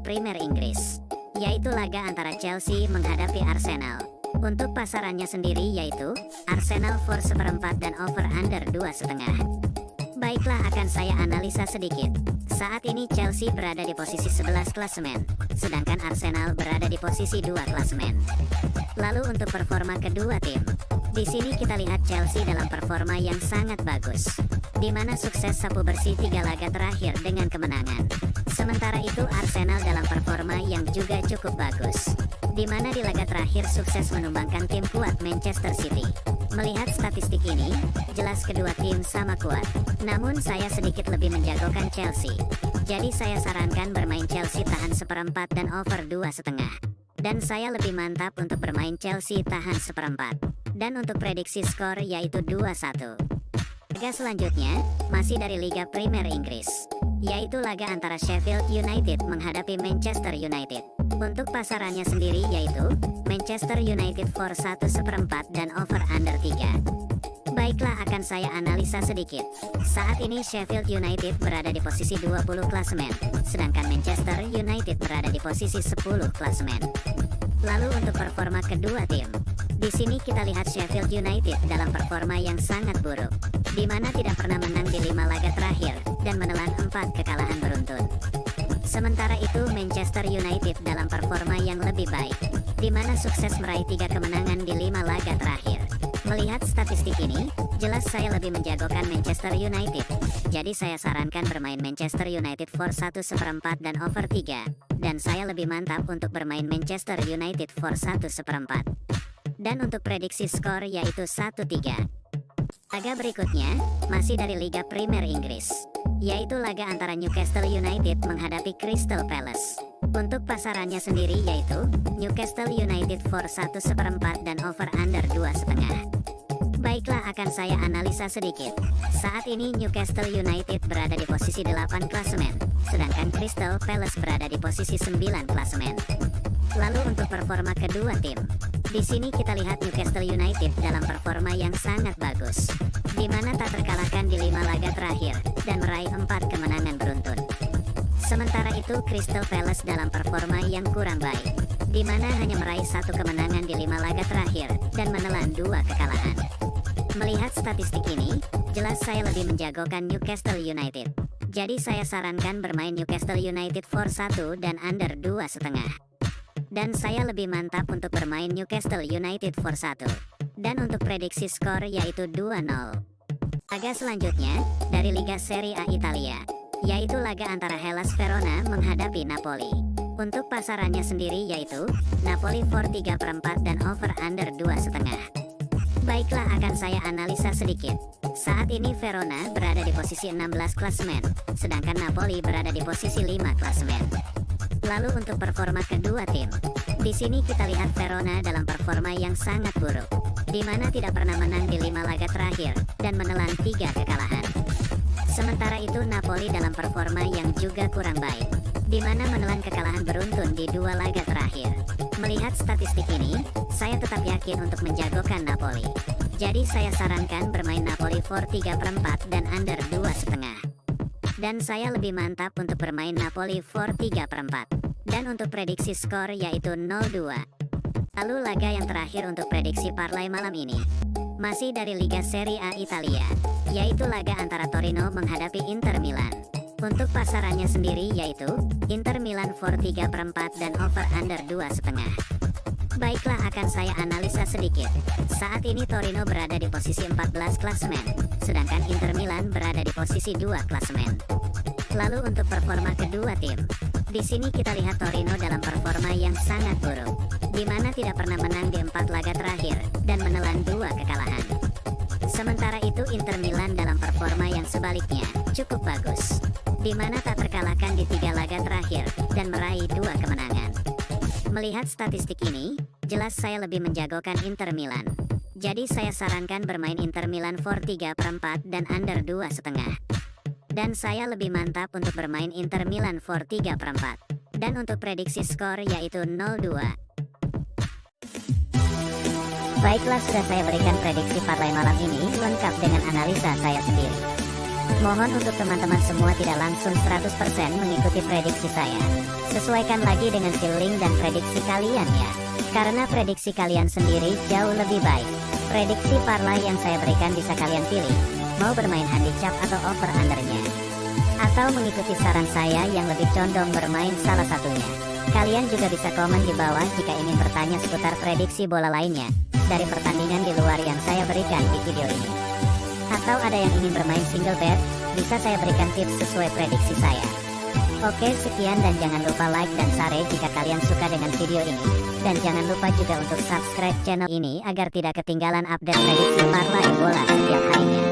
Premier Inggris, yaitu laga antara Chelsea menghadapi Arsenal. Untuk pasarannya sendiri yaitu Arsenal for seperempat dan over under 2,5. Baiklah, akan saya analisa sedikit. Saat ini Chelsea berada di posisi 11 klasemen, sedangkan Arsenal berada di posisi 2 klasemen. Lalu untuk performa kedua tim, di sini kita lihat Chelsea dalam performa yang sangat bagus, di mana sukses sapu bersih 3 laga terakhir dengan kemenangan. Sementara itu Arsenal dalam performa yang juga cukup bagus, di mana di laga terakhir sukses menumbangkan tim kuat Manchester City. Melihat statistik ini, jelas kedua tim sama kuat. Namun saya sedikit lebih menjagokan Chelsea. Jadi saya sarankan bermain Chelsea tahan seperempat dan over 2,5. Dan saya lebih mantap untuk bermain Chelsea tahan seperempat. Dan untuk prediksi skor yaitu 2-1. Laga selanjutnya, masih dari Liga Premier Inggris, yaitu laga antara Sheffield United menghadapi Manchester United. Untuk pasarannya sendiri yaitu Manchester United for 1/4 dan over under 3. Baiklah, akan saya analisa sedikit. Saat ini Sheffield United berada di posisi 20 klasemen, sedangkan Manchester United berada di posisi 10 klasemen. Lalu untuk performa kedua tim, di sini kita lihat Sheffield United dalam performa yang sangat buruk, di mana tidak pernah menang di 5 laga terakhir dan menelan 4 kekalahan beruntun. Sementara itu Manchester United dalam performa yang lebih baik, di mana sukses meraih 3 kemenangan di 5 laga terakhir. Melihat statistik ini, jelas saya lebih menjagokan Manchester United. Jadi saya sarankan bermain Manchester United for 1/4 dan over 3. Dan saya lebih mantap untuk bermain Manchester United for 1/4. Dan untuk prediksi skor yaitu 1-3. Laga berikutnya, masih dari Liga Premier Inggris, yaitu laga antara Newcastle United menghadapi Crystal Palace. Untuk pasarannya sendiri yaitu Newcastle United for 1/4 dan over under 2,5. Baiklah, akan saya analisa sedikit. Saat ini Newcastle United berada di posisi 8 klasemen, sedangkan Crystal Palace berada di posisi 9 klasemen. Lalu untuk performa kedua tim, di sini kita lihat Newcastle United dalam performa yang sangat bagus, di mana tak terkalahkan di 5 laga terakhir dan meraih 4 kemenangan beruntun. Sementara itu Crystal Palace dalam performa yang kurang baik, di mana hanya meraih 1 kemenangan di 5 laga terakhir dan menelan 2 kekalahan. Melihat statistik ini, jelas saya lebih menjagokan Newcastle United. Jadi saya sarankan bermain Newcastle United for 1 dan under 2,5. Dan saya lebih mantap untuk bermain Newcastle United for 1. Dan untuk prediksi skor yaitu 2-0. Laga selanjutnya, dari Liga Serie A Italia, yaitu laga antara Hellas Verona menghadapi Napoli. Untuk pasarannya sendiri yaitu Napoli for 3/4 dan over under 2,5. Baiklah, akan saya analisa sedikit. Saat ini Verona berada di posisi 16 klasemen, sedangkan Napoli berada di posisi 5 klasemen. Lalu untuk performa kedua tim, di sini kita lihat Verona dalam performa yang sangat buruk, di mana tidak pernah menang di 5 laga terakhir dan menelan 3 kekalahan. Sementara itu Napoli dalam performa yang juga kurang baik, di mana menelan kekalahan beruntun di 2 laga terakhir. Melihat statistik ini, saya tetap yakin untuk menjagokan Napoli. Jadi saya sarankan bermain Napoli for 3/4 dan under 2,5. Dan saya lebih mantap untuk bermain Napoli for 3/4. Dan untuk prediksi skor yaitu 0-2. Lalu laga yang terakhir untuk prediksi parlay malam ini, masih dari Liga Serie A Italia, yaitu laga antara Torino menghadapi Inter Milan. Untuk pasarannya sendiri yaitu Inter Milan for 3/4 dan over under 2,5. Baiklah, akan saya analisa sedikit. Saat ini Torino berada di posisi 14 klasemen, sedangkan Inter Milan berada di posisi 2 klasemen. Lalu untuk performa kedua tim, di sini kita lihat Torino dalam performa yang sangat buruk, di mana tidak pernah menang di 4 laga terakhir dan menelan 2 kekalahan. Sementara itu Inter Milan dalam performa yang sebaliknya cukup bagus, di mana tak terkalahkan di 3 laga terakhir dan meraih 2 kemenangan. Melihat statistik ini, jelas saya lebih menjagokan Inter Milan. Jadi saya sarankan bermain Inter Milan for 3/4 dan under 2,5. Dan saya lebih mantap untuk bermain Inter Milan for 3/4. Dan untuk prediksi skor yaitu 0-2. Baiklah, sudah saya berikan prediksi parlay malam ini lengkap dengan analisa saya sendiri. Mohon untuk teman-teman semua tidak langsung 100% mengikuti prediksi saya. Sesuaikan lagi dengan feeling dan prediksi kalian ya. Karena prediksi kalian sendiri jauh lebih baik. Prediksi parlay yang saya berikan bisa kalian pilih, mau bermain handicap atau over undernya, atau mengikuti saran saya yang lebih condong bermain salah satunya. Kalian juga bisa komen di bawah jika ingin bertanya seputar prediksi bola lainnya dari pertandingan di luar yang saya berikan di video ini. Atau ada yang ingin bermain single bet, bisa saya berikan tips sesuai prediksi saya. Oke, sekian dan jangan lupa like dan share jika kalian suka dengan video ini. Dan jangan lupa juga untuk subscribe channel ini agar tidak ketinggalan update prediksi parlay bola setiap harinya.